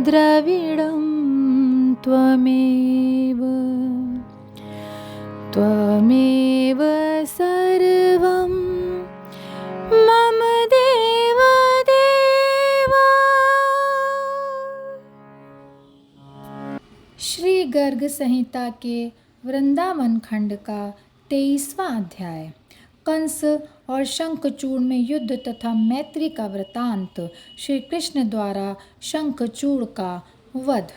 द्रविडं त्वमेव त्वमेव सर्वं मम देव देवा। श्री गर्ग संहिता के वृंदावन खंड का 23वां अध्याय। कंस और शंखचूड़ में युद्ध तथा मैत्री का वृतांत। श्री कृष्ण द्वारा शंखचूड़ का वध।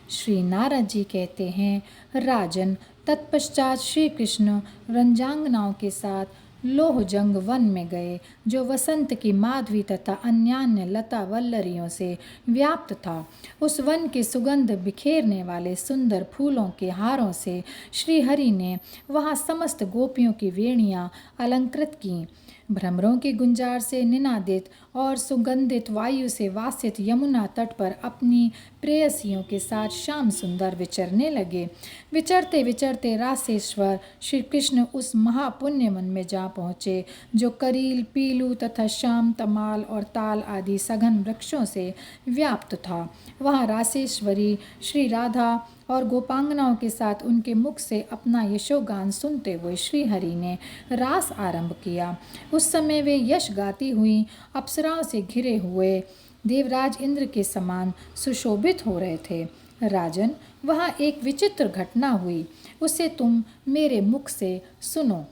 श्री नारद जी कहते हैं, राजन, तत्पश्चात श्री कृष्ण रंजांगनाओं के साथ लोहजंग वन में गए, जो वसंत की माधवी तथा अन्यान्य लता वल्लरियों से व्याप्त था। उस वन के सुगंध बिखेरने वाले सुंदर फूलों के हारों से श्री हरि ने वहाँ समस्त गोपियों की वेणियाँ अलंकृत की। भ्रमरों की गुंजार से निनादित और सुगंधित वायु से वासित यमुना तट पर अपनी प्रेयसियों के साथ श्याम सुंदर विचरने लगे। विचरते विचरते रासेश्वर श्री कृष्ण उस महापुण्य वन में जा पहुँचे, जो करील, पीलू तथा श्याम, तमाल और ताल आदि सघन वृक्षों से व्याप्त था। वहाँ रासेश्वरी श्री राधा और गोपांगनाओं के साथ उनके मुख से अपना यशोगान सुनते हुए श्री हरि ने रास आरंभ किया। उस समय वे यश गाती हुई अप्सराओं से घिरे हुए देवराज इंद्र के समान सुशोभित हो रहे थे। राजन, वहाँ एक विचित्र घटना हुई, उसे तुम मेरे मुख से सुनो।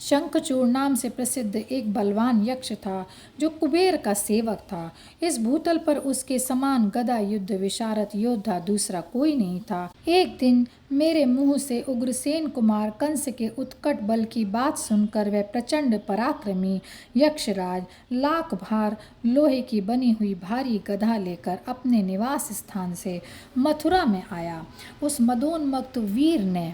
शंखचूड़ नाम से प्रसिद्ध एक बलवान यक्ष था, जो कुबेर का सेवक था। इस भूतल पर उसके समान गदा युद्ध विशारद योद्धा दूसरा कोई नहीं था। एक दिन मेरे मुंह से उग्रसेन कुमार कंस के उत्कट बल की बात सुनकर वह प्रचंड पराक्रमी यक्षराज लाख भार लोहे की बनी हुई भारी गदा लेकर अपने निवास स्थान से मथुरा में आया। उस मदोन्मत्त वीर ने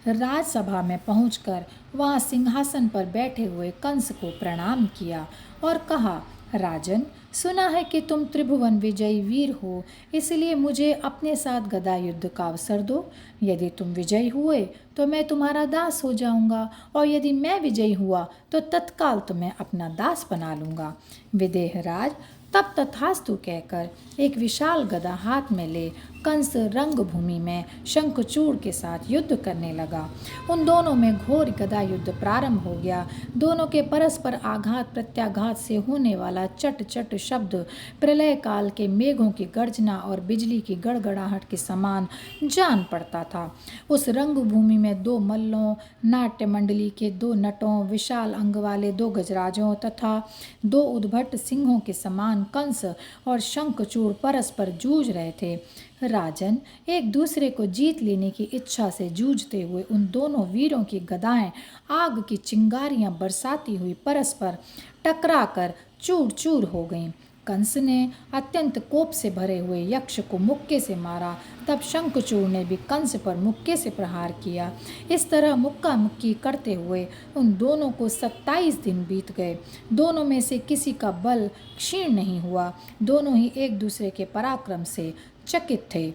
राजसभा में पहुंचकर वहां सिंहासन पर बैठे हुए कंस को प्रणाम किया और कहा, राजन, सुना है कि तुम त्रिभुवन विजयी वीर हो, इसलिए मुझे अपने साथ गदा युद्ध का अवसर दो। यदि तुम विजयी हुए तो मैं तुम्हारा दास हो जाऊंगा, और यदि मैं विजयी हुआ तो तत्काल तुम्हें अपना दास बना लूंगा। विदेहराज तब तथास्तु कहकर एक विशाल गदा हाथ में ले कंस रंगभूमि में शंखचूड़ के साथ युद्ध करने लगा। उन दोनों में घोर गदा युद्ध प्रारंभ हो गया। दोनों के परस्पर आघात प्रत्याघात से होने वाला चट चट शब्द प्रलय काल के मेघों की गर्जना और बिजली की गड़गड़ाहट के समान जान पड़ता था। उस रंगभूमि में दो मल्लों, नाट्य मंडली के दो नटों, विशाल अंग वाले दो गजराजों तथा दो उद्भट सिंहों के समान कंस और शंखचूड़ परस्पर जूझ रहे थे। राजन, एक दूसरे को जीत लेने की इच्छा से जूझते हुए उन दोनों वीरों की गदाएं आग की चिंगारियां बरसाती हुई परस्पर टकराकर चूर चूर हो गईं। कंस ने अत्यंत कोप से भरे हुए यक्ष को मुक्के से मारा। तब शंखचूड़ ने भी कंस पर मुक्के से प्रहार किया। इस तरह मुक्का मुक्की करते हुए उन दोनों को 27 दिन बीत गए। दोनों में से किसी का बल क्षीण नहीं हुआ। दोनों ही एक दूसरे के पराक्रम से चकित थे।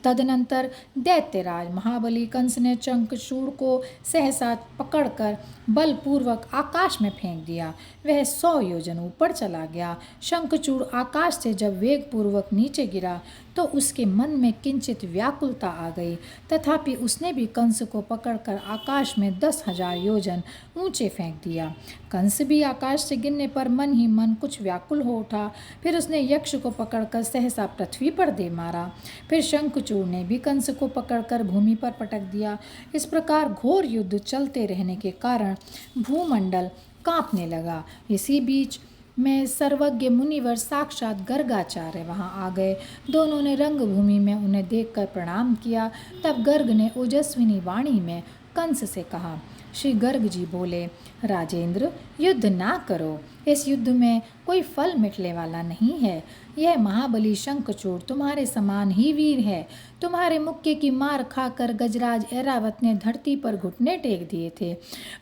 तदनंतर दैत्यराज महाबली कंस ने शंखचूड़ को सहसा पकड़कर बलपूर्वक आकाश में फेंक दिया। वह 100 योजन ऊपर चला गया। शंखचूड़ आकाश से जब वेगपूर्वक नीचे गिरा तो उसके मन में किंचित व्याकुलता आ गई। तथापि उसने भी कंस को पकड़कर आकाश में 10,000 योजन ऊंचे फेंक दिया। कंस भी आकाश से गिरने पर मन ही मन कुछ व्याकुल हो उठा। फिर उसने यक्ष को पकड़कर सहसा पृथ्वी पर दे मारा। फिर शंखचूड़ ने भी कंस को पकड़कर भूमि पर पटक दिया। इस प्रकार घोर युद्ध चलते रहने के कारण भूमंडल कांपने लगा। इसी बीच में सर्वज्ञ मुनिवर साक्षात गर्गाचार्य वहां आ गए। दोनों ने रंगभूमि में उन्हें देखकर प्रणाम किया। तब गर्ग ने ओजस्विनी वाणी में कंस से कहा। श्री गर्ग जी बोले, राजेंद्र, युद्ध ना करो। इस युद्ध में कोई फल मिटने वाला नहीं है। यह महाबली शंखचूड़ तुम्हारे समान ही वीर है। तुम्हारे मुक्के की मार खाकर गजराज ऐरावत ने धरती पर घुटने टेक दिए थे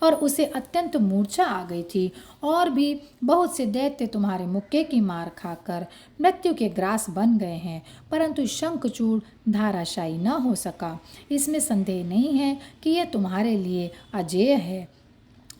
और उसे अत्यंत मूर्छा आ गई थी। और भी बहुत से दैत्य तुम्हारे मुक्के की मार खाकर मृत्यु के ग्रास बन गए हैं, परंतु शंखचूड़ धाराशायी न हो सका। इसमें संदेह नहीं है कि यह तुम्हारे लिए अजेय है।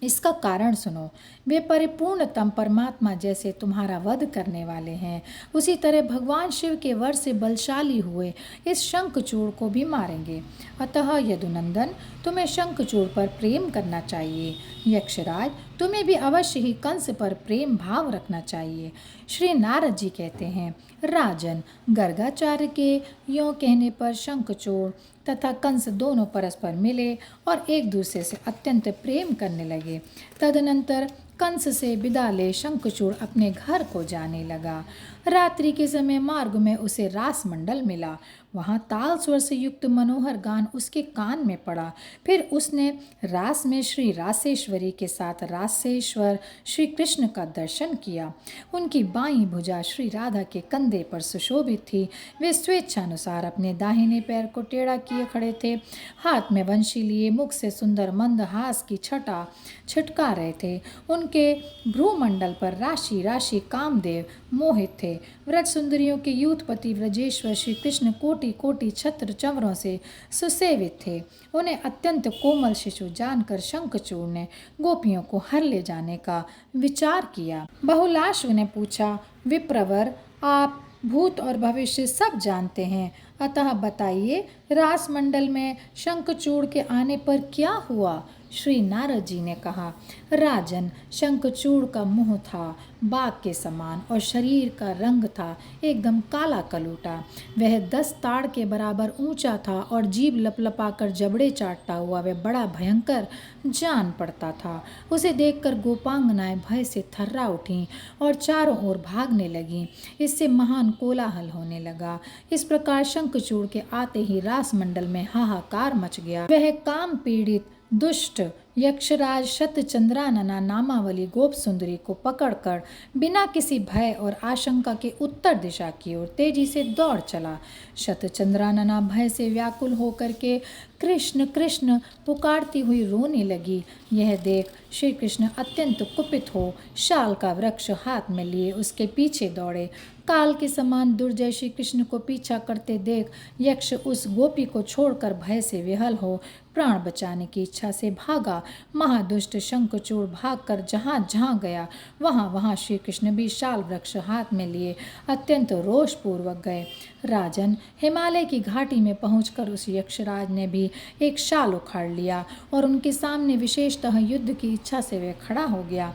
इसका कारण सुनो। वे परिपूर्णतम परमात्मा जैसे तुम्हारा वध करने वाले हैं, उसी तरह भगवान शिव के वर से बलशाली हुए इस शंखचूड़ को भी मारेंगे। अतः यदुनंदन, तुम्हें शंखचूड़ पर प्रेम करना चाहिए। यक्षराज, तुम्हें भी अवश्य ही कंस पर प्रेम भाव रखना चाहिए। श्री नारद जी कहते हैं, राजन, गर्गाचार्य के यों कहने पर शंखचूड़ तथा कंस दोनों परस्पर मिले और एक दूसरे से अत्यंत प्रेम करने लगे। तदनंतर कंस से विदा ले शंखचूड़ अपने घर को जाने लगा। रात्रि के समय मार्ग में उसे रास मंडल मिला। वहाँ ताल स्वर से युक्त मनोहर गान उसके कान में पड़ा। फिर उसने रास में श्री रासेश्वरी के साथ रासेश्वर श्री कृष्ण का दर्शन किया। उनकी बाईं भुजा श्री राधा के कंधे पर सुशोभित थी। वे स्वेच्छानुसार अपने दाहिने पैर को टेढ़ा किए खड़े थे, हाथ में वंशी लिए मुख से सुंदर मंद हास की छटा छिटका रहे थे। उनके भ्रूमंडल पर राशि राशि कामदेव मोहित थे। व्रज सुंदरियों के यूथपति व्रजेश्वर श्री कृष्ण कोटि कोटि छत्र चंवरों से सुसेवित थे। उन्हें अत्यंत कोमल शिशु जानकर शंखचूड़ ने गोपियों को हर ले जाने का विचार किया। बहुलाश्व ने पूछा, विप्रवर, आप भूत और भविष्य सब जानते हैं, अतः बताइए, रास मंडल में शंखचूड़ के आने पर क्या हुआ? श्री नारद जी ने कहा, राजन, शंखचूड़ का मुंह था बाघ के समान और शरीर का रंग था एकदम काला कलूटा। वह 10 ताड़ के बराबर ऊंचा था और जीभ लपलपाकर जबड़े चाटता हुआ वह बड़ा भयंकर जान पड़ता था। उसे देखकर गोपांगनाएं भय से थर्रा उठीं और चारों ओर भागने लगीं। इससे महान कोलाहल होने लगा। इस प्रकार शंखचूड़ के आते ही रास मंडल में हाहाकार मच गया। वह काम पीड़ित दुष्ट यक्षराज शतचंद्रानना नामावली गोप सुंदरी को पकड़कर बिना किसी भय और आशंका के उत्तर दिशा की ओर तेजी से दौड़ चला। शतचंद्रानना भय से व्याकुल होकर के कृष्ण कृष्ण पुकारती हुई रोने लगी। यह देख श्री कृष्ण अत्यंत कुपित हो शाल का वृक्ष हाथ में लिए उसके पीछे दौड़े। काल के समान दुर्जय श्री कृष्ण को पीछा करते देख यक्ष उस गोपी को छोड़कर भय से विहल हो प्राण बचाने की इच्छा से भागा। महादुष्ट शंखचूड़ भागकर जहाँ जहाँ गया वहाँ वहाँ श्री कृष्ण भी शाल वृक्ष हाथ में लिए अत्यंत रोषपूर्वक गए। राजन, हिमालय की घाटी में पहुंचकर उस यक्षराज ने भी एक शाल उखाड़ लिया और उनके सामने विशेषतः युद्ध की इच्छा से वह खड़ा हो गया।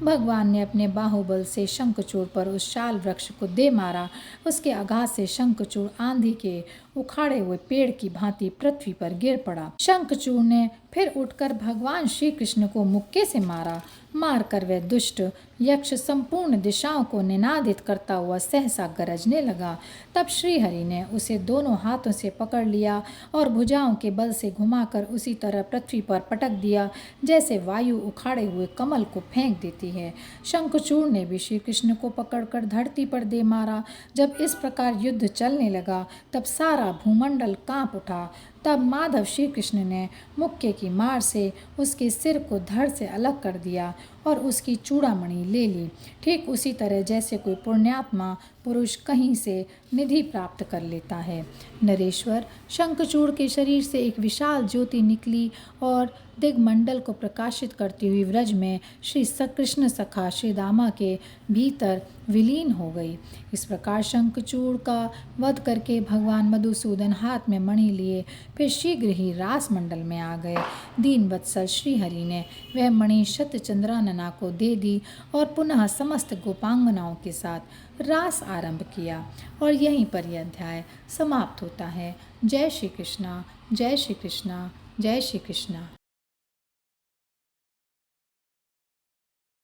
भगवान ने अपने बाहुबल से शंखचूड़ पर उस शाल वृक्ष को दे मारा। उसके आघात से शंखचूड़ आंधी के उखाड़े हुए पेड़ की भांति पृथ्वी पर गिर पड़ा। शंखचूड़ ने फिर उठकर भगवान श्री कृष्ण को मुक्के से मारा। मारकर वह दुष्ट यक्ष संपूर्ण दिशाओं को निनादित करता हुआ सहसा गरजने लगा। तब श्रीहरि ने उसे दोनों हाथों से पकड़ लिया और भुजाओं के बल से घुमाकर उसी तरह पृथ्वी पर पटक दिया जैसे वायु उखाड़े हुए कमल को फेंक देती है। शंखचूड़ ने भी श्री कृष्ण को पकड़कर धरती पर दे मारा। जब इस प्रकार युद्ध चलने लगा तब सारा भूमंडल कांप उठा। तब माधव श्री कृष्ण ने मुक्के की मार से उसके सिर को धड़ से अलग कर दिया और उसकी चूड़ामणि ले ली। ठीक उसी तरह जैसे कोई पुण्यात्मा पुरुष कहीं से निधि प्राप्त कर लेता है। नरेश्वर, शंखचूड़ के शरीर से एक विशाल ज्योति निकली और दिग्मंडल को प्रकाशित करती हुई व्रज में श्री कृष्ण सखा श्री दामा के भीतर विलीन हो गई। इस प्रकार शंखचूड़ का वध करके भगवान मधुसूदन हाथ में मणि लिए फिर शीघ्र ही रास मंडल में आ गए। दीन वत्सल श्रीहरि ने वह मणि शतचंद्रानना को दे दी और पुनः समस्त गोपांगनाओं के साथ रास आरंभ किया। और यहीं पर यह अध्याय समाप्त होता है। जय श्री कृष्णा, जय श्री कृष्णा, जय श्री कृष्णा।